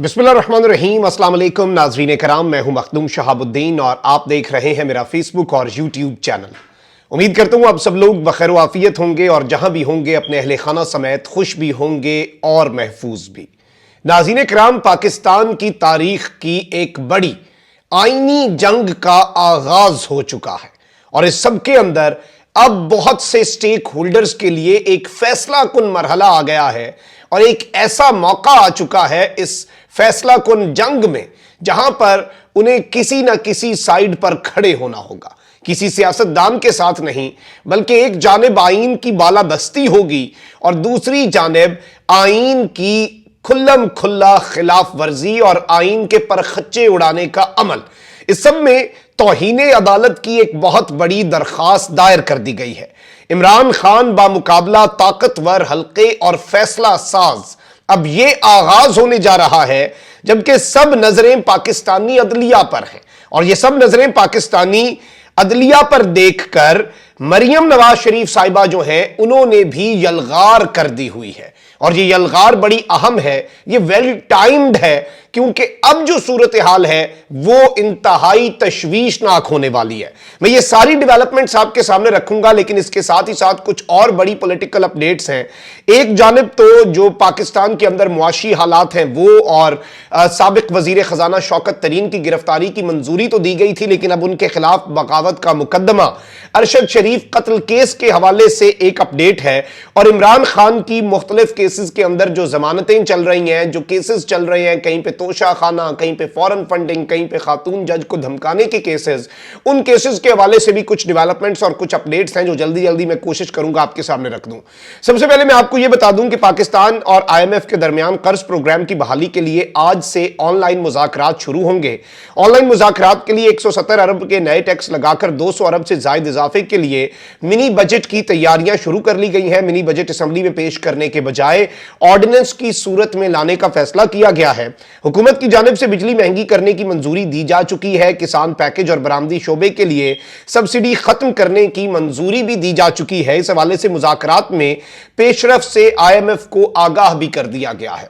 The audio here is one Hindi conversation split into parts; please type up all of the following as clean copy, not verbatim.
बिस्मिल्लाहिर्रहमानिर्रहीम। अस्सलाम वालेकुम नाज़रीन कराम, मैं हूं मखदूम शहाबुद्दीन और आप देख रहे हैं मेरा फेसबुक और यूट्यूब चैनल। उम्मीद करता हूं आप सब लोग बखैर आफियत होंगे और जहां भी होंगे अपने अहले खाना समेत खुश भी होंगे और महफूज भी। नाज़रीन कराम, पाकिस्तान की तारीख की एक बड़ी आईनी जंग का आगाज हो चुका है और इस सब के अंदर अब बहुत से स्टेक होल्डर्स के लिए एक फैसला कुन मरहला आ गया है और एक ऐसा मौका आ चुका है इस फैसला कुन जंग में जहां पर उन्हें किसी ना किसी साइड पर खड़े होना होगा। किसी सियासतदान के साथ नहीं, बल्कि एक जानिब आईन की बालादस्ती होगी और दूसरी जानिब आईन की खुल्लम खुल्ला खिलाफ वर्जी और आईन के परखच्चे उड़ाने का अमल। इस सब में तौहीने अदालत की एक बहुत बड़ी दरखास्त दायर कर दी गई है। इमरान खान बामुकाबला ताकतवर, हल्के और फैसला साज। अब यह आगाज होने जा रहा है जबकि सब नजरें पाकिस्तानी अदलिया पर हैं और ये सब नजरें पाकिस्तानी अदलिया पर देखकर मरियम नवाज शरीफ साहिबा जो हैं उन्होंने भी यलगार कर दी हुई है और ये यलगार बड़ी अहम है, ये वेल टाइम्ड है क्योंकि अब जो सूरत हाल है वो इंतहाई तशवीशनाक होने वाली है। मैं ये सारी डेवलपमेंट्स आपके सामने रखूंगा, लेकिन इसके साथ ही साथ कुछ और बड़ी पॉलिटिकल अपडेट्स हैं। एक जानिब तो जो पाकिस्तान के अंदर मुआशी हालात हैं वो और साबिक वजीर खजाना शौकत तरीन की गिरफ्तारी की मंजूरी तो दी गई थी, लेकिन अब उनके खिलाफ बगावत का मुकदमा अरशद शरीफ कत्ल केस के हवाले से एक अपडेट है और इमरान खान की मुख्तलिफ केसेस के अंदर जो जमानतें चल रही हैं, जो केसेस चल रहे हैं, कहीं पे तोशा खाना, कहीं पे फॉरेन फंडिंग, कहीं पे खातून जज को धमकाने के केसेस, उन केसेस के हवाले से भी कुछ डेवलपमेंट्स और कुछ अपडेट्स हैं जो जल्दी जल्दी मैं कोशिश करूंगा आपके सामने रख दूं। सबसे पहले मैं आपको यह बता दूं कि पाकिस्तान और IMF के दरमियान कर्ज प्रोग्राम की बहाली के लिए आज से ऑनलाइन मुज़ाकरात शुरू होंगे। ऑनलाइन मुज़ाकरात के लिए 170 अरब के नए टैक्स लगाकर 200 अरब से ज्यादा इजाफे के लिए मिनी बजट की तैयारियां शुरू कर ली गई हैं। मिनी बजट असेंबली में पेश करने के बजाय ऑर्डिनेंस की सूरत में लाने का फैसला किया गया है। हुकूमत की जानिब से बिजली महंगी करने की मंजूरी दी जा चुकी है। किसान पैकेज और बरामदी शोबे के लिए सब्सिडी खत्म करने की मंजूरी भी दी जा चुकी है। इस हवाले से मुज़ाकरात में पेशरफ से IMF को आगाह भी कर दिया गया है,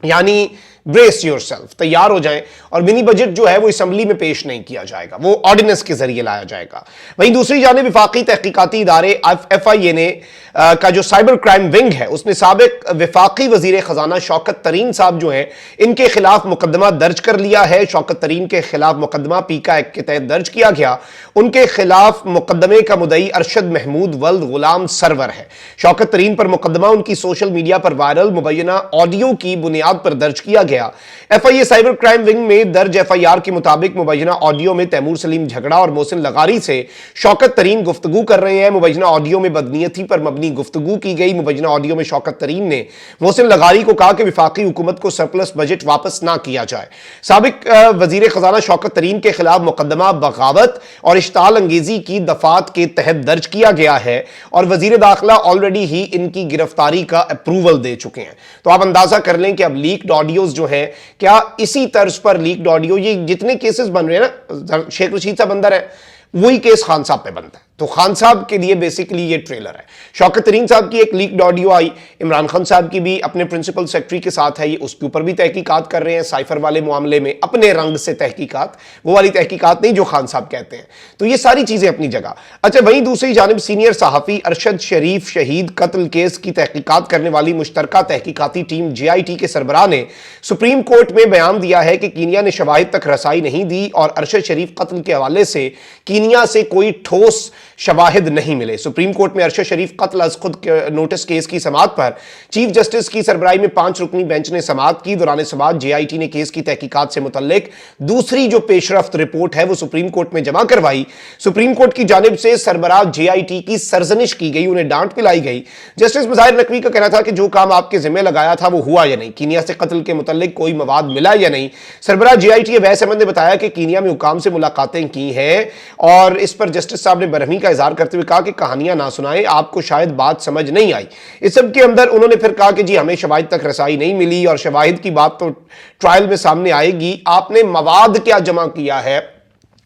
यानी ब्रेस योरसेल्फ, तैयार हो जाएं और मिनी बजट जो है वो असेंबली में पेश नहीं किया जाएगा, वो ऑर्डिनेंस के जरिए लाया जाएगा। वहीं दूसरी जानिब विफाकी तहकीकाती इदारे FIA ने का जो साइबर क्राइम विंग है उसने साबिक विफाकी वजीर खजाना शौकत तरीन साहब जो हैं इनके खिलाफ मुकदमा दर्ज कर लिया है। शौकत तरीन के खिलाफ मुकदमा पीका एक्ट के तहत दर्ज किया गया। उनके खिलाफ मुकदमे का मुदई अरशद महमूद वल्द गुलाम सरवर है। शौकत तरीन पर मुकदमा उनकी सोशल मीडिया पर वायरल मुबैना ऑडियो की बुनियाद पर दर्ज किया गया। FIA साइबर क्राइम विंग में दर्ज FIR के मुताबिक मुबैना ऑडियो में तैमूर सलीम झगड़ा और मोहसिन लगारी से शौकत तरीन गुफ्तगू कर रहे हैं। मुबैना ऑडियो में बदनीयती पर मबनी गुफ्तगू की गई। मुबैना ऑडियो में शौकत तरीन ने मोहसिन लगारी को कहा कि विफाकी हुकूमत को सरप्लस बजट वापस ना किया जाए। साबिक वजीर खजाना शौकत तरीन के खिलाफ मुकदमा बगावत और इश्ताल अंगेजी की दफात के तहत दर्ज किया गया है और वजीर दाखिला ऑलरेडी ही इनकी गिरफ्तारी का अप्रूवल दे चुके हैं। तो आप अंदाजा कर लें कि अब लीक्ड ऑडियोज जो है, क्या इसी तर्ज पर लीक्ड ऑडियो, ये जितने केसेस बन रहे हैं ना, शेख रशीद साहब अंदर है, वही केस खान साहब पे बनता है। तो खान साहब के लिए बेसिकली ये ट्रेलर है। शौकत तरीन साहब की एक लीक्ड ऑडियो आई, इमरान खान साहब की भी अपने प्रिंसिपल सेक्रेटरी के साथ है, ये उसके ऊपर भी तहकीकात कर रहे हैं साइफर वाले मामले में, अपने रंग से तहकीकात, वो वाली तहकीकात नहीं जो खान साहब कहते हैं। तो ये सारी चीजें अपनी जगह। अच्छा, वहीं दूसरी जानिब सीनियर सहाफी अरशद शरीफ शहीद कत्ल केस की तहकीकात करने वाली मुश्तरका तहकीकाती टीम JIT के सरबराह ने सुप्रीम कोर्ट में बयान दिया है कि कीनिया ने शवाहिद तक रसाई नहीं दी और अरशद शरीफ कत्ल के हवाले से कीनिया से कोई ठोस शवाहिद नहीं मिले। सुप्रीम कोर्ट में अरशद शरीफ कत्ल अज खुद नोटिस केस की समाअत पर चीफ जस्टिस की सरबराही में 5 रुकनी बेंच ने समाअत की। दौरान समाअत JIT ने केस की तहकीकात से मुतल्लिक दूसरी जो पेशरफ्त रिपोर्ट है वो सुप्रीम कोर्ट में जमा करवाई। सुप्रीम कोर्ट की जानिब से सरबराह JIT की सरजनिश की गई, उन्हें डांट पिलाई गई। जस्टिस मुजाहिर नकवी का कहना था कि जो काम आपके जिम्मे लगाया था वो हुआ या नहीं, कीनिया से कत्ल के मुतल्लिक कोई मवाद मिला या नहीं। सरबराह JIT अवैस अहमद ने बताया कि कीनिया में हुकाम से मुलाकातें की हैं और इस पर जस्टिस साहब ने बरहमी का इजहार करते हुए कहा कि कहानियां ना सुनाएं, आपको शायद बात समझ नहीं आई। इस सब के अंदर उन्होंने फिर कहा कि जी हमें शवाहिद तक रसाई नहीं मिली और शवाहिद की बात तो ट्रायल में सामने आएगी, आपने मवाद क्या जमा किया है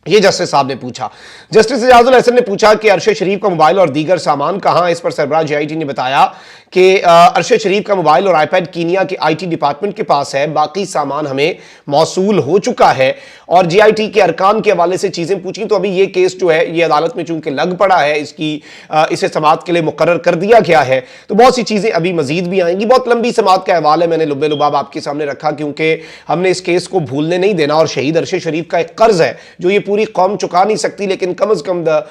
ये जस्टिस साहब ने पूछा। जस्टिस एजाजुल हसन ने पूछा कि अरशद शरीफ का मोबाइल और दीगर सामान कहां। इस पर सरबराह जीआईटी ने बताया कि अरशद शरीफ का मोबाइल और आईपैड कीनिया के आईटी डिपार्टमेंट के पास है, बाकी सामान हमें मौसूल हो चुका है। और जीआईटी के अरकान के हवाले से चीजें पूछी तो अभी ये केस जो है ये अदालत में चूंकि लग पड़ा है, इसे समाअत के लिए मुकर्रर कर दिया गया है, तो बहुत सी चीजें अभी मजीद भी आएंगी। बहुत लंबी समाअत का अहवाल है, मैंने लुब्बे लुबाब आपके सामने रखा क्योंकि हमने इस केस को भूलने नहीं देना। और शहीद अरशद शरीफ का एक कर्ज है जो ये पूरी कौम चुका नहीं सकती, लेकिन कम अज कम the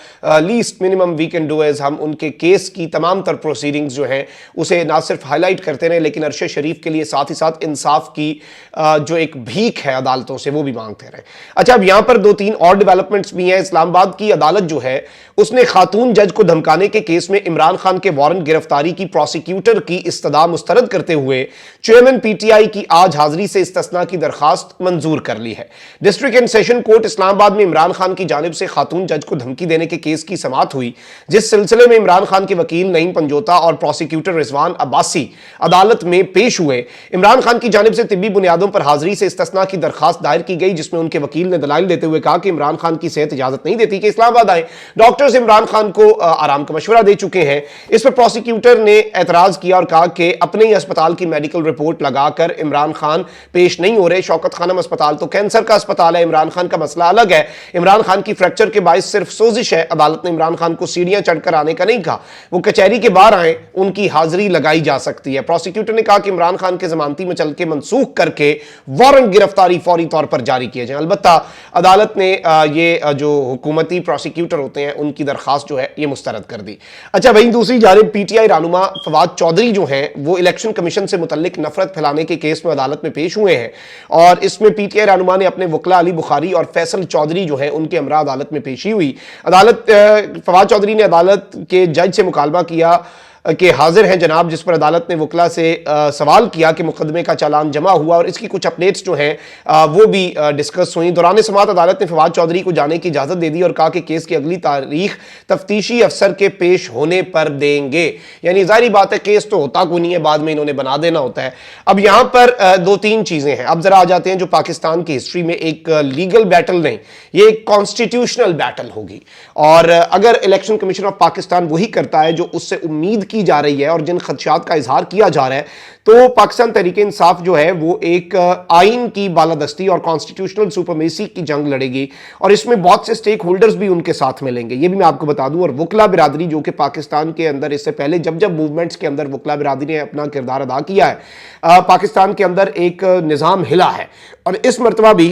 least minimum we can do is हम उनके केस की तमाम तर प्रोसीडिंग्स जो हैं उसे ना सिर्फ हाईलाइट करते रहे, लेकिन अरशद शरीफ के लिए साथ ही साथ इंसाफ की जो एक भीख है अदालतों से वो भी मांगते रहे। अच्छा, अब यहां पर दो तीन और डेवलपमेंट्स भी हैं। इस्लामाबाद की अदालत जो है उसने खातून जज को धमकाने के केस में इमरान खान के वारंट गिरफ्तारी की प्रोसिक्यूटर की इस्तदा मुस्तरद करते हुए चेयरमैन पीटीआई की आज हाजिरी से इस्तिस्ना की दरखास्त मंजूर कर ली है। District and session court Islamabad में इमरान खान की जानिब से खातून जज को धमकी देने के केस की समाअत हुई, जिस सिलसिले में इमरान खान के वकील नईम पंजोता और प्रोसिक्यूटर रिजवान अब्बासी अदालत में पेश हुए। इमरान खान की जानिब से तिब्बी बुनियादों पर हाजिरी से इस्तिस्ना की दरखास्त दायर की गई, जिसमें उनके वकील ने दलाइल देते हुए कहा कि इमरान खान की सेहत इजाजत नहीं देती कि इस्लामाबाद आए। डॉक्टर्स इमरान खान को आराम का मशवरा दे चुके हैं। इस पर प्रोसिक्यूटर ने एतराज किया और कहा कि अपने ही अस्पताल की मेडिकल रिपोर्ट लगाकर इमरान खान पेश नहीं हो रहे। शौकत खानम अस्पताल तो कैंसर का अस्पताल है, इमरान खान का मसला अलग है। इमरान खान की फ्रैक्चर के बायस सिर्फ सोजिश है। अदालत ने इमरान खान को सीढ़ियां चढ़कर आने का नहीं कहा, वो कचहरी के बाहर आए, उनकी हाजिरी लगाई जा सकती है। प्रोसिक्यूटर ने कहा कि इमरान खान के जमानती में चल के मनसूख करके वारंट गिरफ्तारी फौरी तौर पर जारी किए जाए। अलबत्ता अदालत ने ये जो हुकूमती प्रोसिक्यूटर होते हैं उनकी दरखास्त जो है ये मुस्तरद कर दी। अच्छा, वहीं दूसरी जानिब पीटीआई रहनुमा फवाद चौधरी जो हैं वो इलेक्शन कमीशन से मुतल्लिक नफरत फैलाने के केस में अदालत में पेश हुए हैं और इसमें पीटीआई रहनुमा ने अपने वकला अली बुखारी और फैसल चौधरी जो है उनके हमरा अदालत में पेशी हुई। फवाद चौधरी ने अदालत के जज से मुकालबा किया कि हाजिर हैं जनाब, जिस पर अदालत ने वकला से सवाल किया कि मुकदमे का चालान जमा हुआ और इसकी कुछ अपडेट्स जो हैं वो भी डिस्कस हुई। दौरान समाअत अदालत ने फवाद चौधरी को जाने की इजाज़त दे दी और कहा कि केस की अगली तारीख तफ्तीशी अफसर के पेश होने पर देंगे। यानी जाहिर बात है केस तो होता कोई नहीं है, बाद में इन्होंने बना देना होता है। अब यहाँ पर दो तीन चीज़ें हैं। अब जरा आ जाते हैं जो पाकिस्तान की हिस्ट्री में एक लीगल बैटल नहीं, ये एक कॉन्स्टिट्यूशनल बैटल होगी और अगर इलेक्शन कमीशन ऑफ पाकिस्तान वही करता है जो उससे उम्मीद की जा रही है और जिन खदशात का इजहार किया जा रहा है, तो पाकिस्तान तहरीक इंसाफ जो है वो एक आइन की बालादस्ती और कॉन्स्टिट्यूशनल सुपरमेसी की जंग लड़ेगी और इसमें बहुत से स्टेक होल्डर्स भी उनके साथ मिलेंगे, ये भी मैं आपको बता दूं। और वकला बिरादरी जो कि पाकिस्तान के अंदर इससे पहले जब जब मूवमेंट्स के अंदर वकला बिरादरी ने अपना किरदार अदा किया है, पाकिस्तान के अंदर एक निज़ाम हिला है और इस मरतबा भी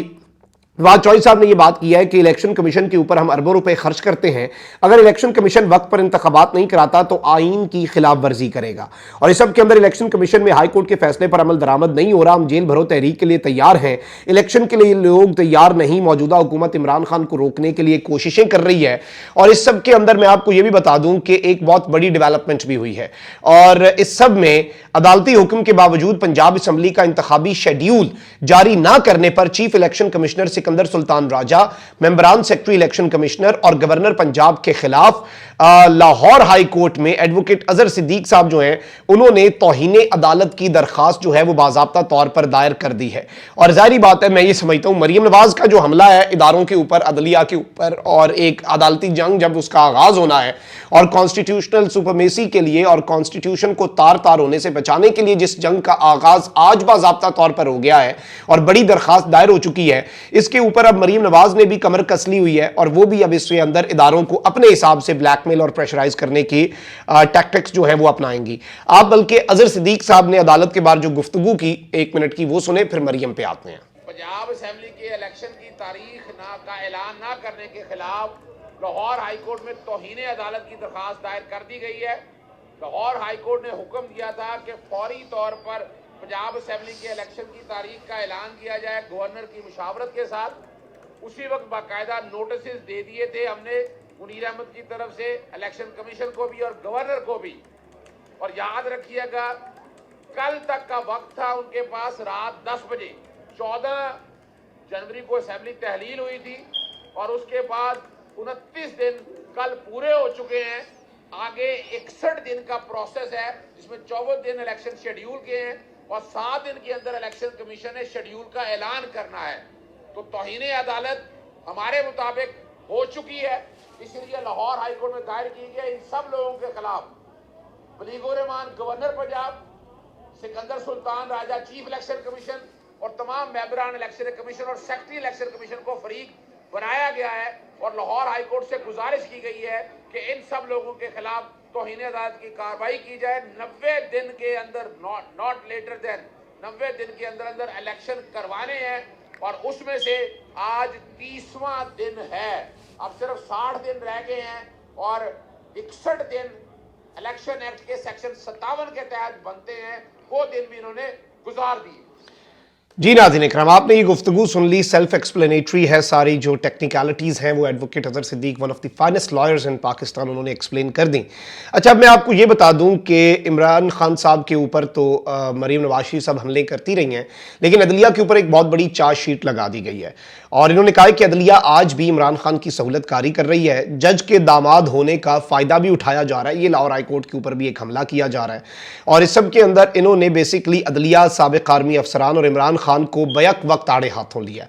फवाद चौधरी साहब ने यह बात की है कि इलेक्शन कमीशन के ऊपर हम अरबों रुपए खर्च करते हैं, अगर इलेक्शन कमीशन वक्त पर इंतखाबात नहीं कराता तो आइन की खिलाफ वर्जी करेगा और इस सब के अंदर इलेक्शन कमीशन में हाई कोर्ट के फैसले पर अमल दरामद नहीं हो रहा, हम जेल भरो तहरीक के लिए तैयार हैं, इलेक्शन के लिए लोग तैयार नहीं, मौजूदा हुकूमत इमरान खान को रोकने के लिए कोशिशें कर रही है। और इस सब के अंदर मैं आपको यह भी बता दूं कि एक बहुत बड़ी डेवलपमेंट भी हुई है और इस सब में अदालती हुक्म के बावजूद पंजाब असम्बली का इंतखाबी शेड्यूल जारी ना करने पर chief election commissioner Sikandar Sultan Raja, मेंबरान secretary election commissioner और गवर्नर पंजाब के खिलाफ लाहौर हाई कोर्ट में एडवोकेट अजहर सिद्दीक साहब जो हैं उन्होंने तौहीने अदालत की दरखास्त जो है वो बाज़ाब्ता तौर पर दायर कर दी है। और जाहिर बात है मैं ये समझता हूं मरियम नवाज का जो हमला है इदारों के ऊपर, अदलिया के ऊपर और एक अदालती जंग जब उसका आगाज होना है और कॉन्स्टिट्यूशनल सुपरमेसी के लिए और कॉन्स्टिट्यूशन को तार तार होने से बचाने के लिए जिस जंग का आगाज आज बाज़ाब्ता तौर पर हो गया है और बड़ी दरखास्त दायर हो चुकी है, इसके ऊपर अब मरियम नवाज ने भी कमर कस ली हुई है और वो भी अब इसके अंदर इदारों को अपने हिसाब से ब्लैकमेल और प्रेशराइज करने की टैक्टिक्स जो है वो अपनाएंगी। आप बल्कि अजहर सिद्दीक साहब ने अदालत के बाहर जो गुफ्तगू की 1 मिनट की वो सुने, फिर मरियम पे आते हैं। पंजाब असेंबली के इलेक्शन की तारीख का ऐलान ना करने के खिलाफ लाहौर हाई कोर्ट में तौहीने अदालत की दरखास्त दायर कर दी गई है। लाहौर हाई कोर्ट ने हुक्म दिया था कि फौरी तौर पर पंजाब असेंबली के इलेक्शन की तारीख का ऐलान किया जाए गवर्नर की मुशावरत के साथ। उसी वक्त बाकायदा नोटिस दे दिए थे हमने मुनीर अहमद की तरफ से इलेक्शन कमीशन को भी और गवर्नर को भी। और याद रखिएगा कल तक का वक्त था उनके पास, रात 10 बजे 14 जनवरी को असेंबली तहलील हुई थी और उसके बाद 29 दिन कल पूरे हो चुके हैं। आगे 61 दिन का प्रोसेस है जिसमें 24 दिन इलेक्शन शेड्यूल के हैं और 7 दिन के अंदर इलेक्शन कमीशन ने शेड्यूल का ऐलान करना है। तो तौहीने अदालत हमारे मुताबिक हो चुकी है, इसलिए लाहौर हाई कोर्ट में दायर की गई इन सब लोगों के खिलाफ बलीगो Rahman governor Punjab, Sikandar Sultan Raja chief election commission और तमाम मेंबरान इलेक्शन कमीशन और सेक्रेटरी इलेक्शन कमीशन को फरीक बनाया गया है और लाहौर हाई कोर्ट से गुजारिश की गई है कि इन सब लोगों के खिलाफ तौहीन अदालत की कार्रवाई की जाए। 90 दिन के अंदर, नॉट लेटर देन 90 दिन के अंदर अंदर इलेक्शन करवाने हैं और उसमें से आज 30वां दिन है। अब सिर्फ 60 दिन रह गए हैं और 61 दिन इलेक्शन एक्ट के सेक्शन 57 के तहत बनते हैं, वो दिन भी इन्होंने गुजार दिए। जी नाज़रीन इकराम, आपने ये गुफ्तगू सुन ली, सेल्फ एक्सप्लेनेटरी है, सारी जो टेक्निकलिटीज़ हैं वो advocate Azhar Siddique, one of the finest lawyers in Pakistan, उन्होंने एक्सप्लेन कर दी। अच्छा, अब मैं आपको ये बता दूं कि इमरान खान साहब के ऊपर तो मरीम नवाज सब हमले करती रही हैं, लेकिन अदलिया के ऊपर एक बहुत बड़ी चार्जशीट लगा दी गई है और इन्होंने कहा कि अदलिया आज भी इमरान खान की सहूलत कारी कर रही है। जज के दामाद होने का फ़ायदा भी उठाया जा रहा है। ये लाहौर हाई कोर्ट के ऊपर भी एक हमला किया जा रहा है और इस सब के अंदर इन्होंने बेसिकली अदलिया, साबिक आर्मी अफसरान और इमरान खान को बैक वक्त आड़े हाथों लिया।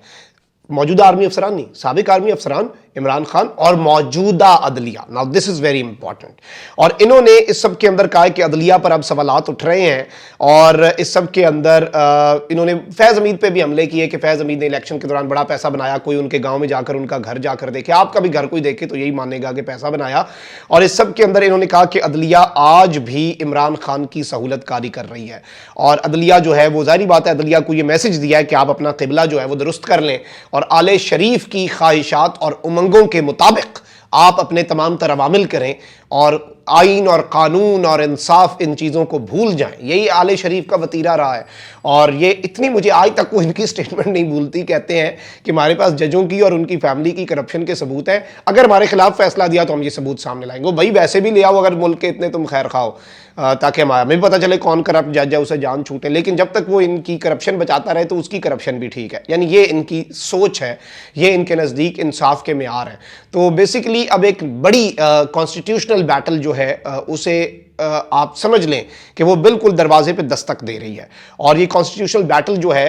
मौजूदा आर्मी अफसरान नहीं, साबिक आर्मी अफसरान, इमरान खान और मौजूदा अदलिया। Now this is very important. और इन्होंने इस सब के अंदर कहा कि अदलिया पर अब सवालात उठ रहे हैं और इस सब के अंदर इन्होंने फैज़ हमीद पे भी हमले किए कि फैज़ हमीद ने इलेक्शन के दौरान बड़ा पैसा बनाया, कोई उनके गांव में जाकर उनका घर जाकर देखे, आपका भी घर कोई देखे तो यही मानेगा कि पैसा बनाया। और इस सब के अंदर इन्होंने कहा कि अदलिया आज भी इमरान खान की सहूलत कारी कर रही है और अदलिया जो है वो, जाहिर बात है, अदलिया को ये मैसेज दिया है कि आप अपना किबला जो है वो दुरुस्त कर लें और आले शरीफ की ख्वाहिशात और उमंगों के मुताबिक आप अपने तमाम तर अवामिल करें और आइन और कानून और इंसाफ, इन चीज़ों को भूल जाएं। यही आले शरीफ का वतीरा रहा है और ये इतनी, मुझे आज तक वो इनकी स्टेटमेंट नहीं भूलती। कहते हैं कि हमारे पास जजों की और उनकी फैमिली की करप्शन के सबूत हैं, अगर हमारे खिलाफ फैसला दिया तो हम ये सबूत सामने लाएंगे। भाई वैसे भी ले आओ अगर मुल्क के इतने तुम खैर खाओ, ताकि हमें भी पता चले कौन करप्ट जज है, उसे जान छूटे, लेकिन जब तक वो इनकी करप्शन बचाता रहे तो उसकी करप्शन भी ठीक है। यानी ये इनकी सोच है, ये इनके नज़दीक इंसाफ के मेयार है। तो बेसिकली अब एक बड़ी कॉन्स्टिट्यूशनल बैटल जो है उसे आप समझ लें कि वो बिल्कुल दरवाजे पे दस्तक दे रही है और ये कॉन्स्टिट्यूशनल बैटल जो है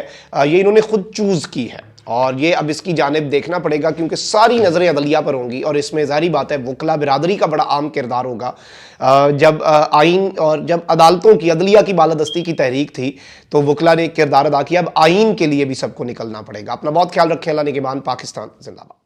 ये इन्होंने खुद चूज़ की है और ये अब इसकी जानिब देखना पड़ेगा क्योंकि सारी नज़रें अदलिया पर होंगी और इसमें ज़ाहिर बात है वकला बिरादरी का बड़ा आम किरदार होगा। जब आइन और जब अदालतों की, अदलिया की बालादस्ती की तहरीक थी तो वकला ने एक किरदार अदा किया। अब आइन के लिए भी सबको निकलना पड़ेगा। अपना बहुत ख्याल रखें। अल्लाह निगहबान। पाकिस्तान जिंदाबाद।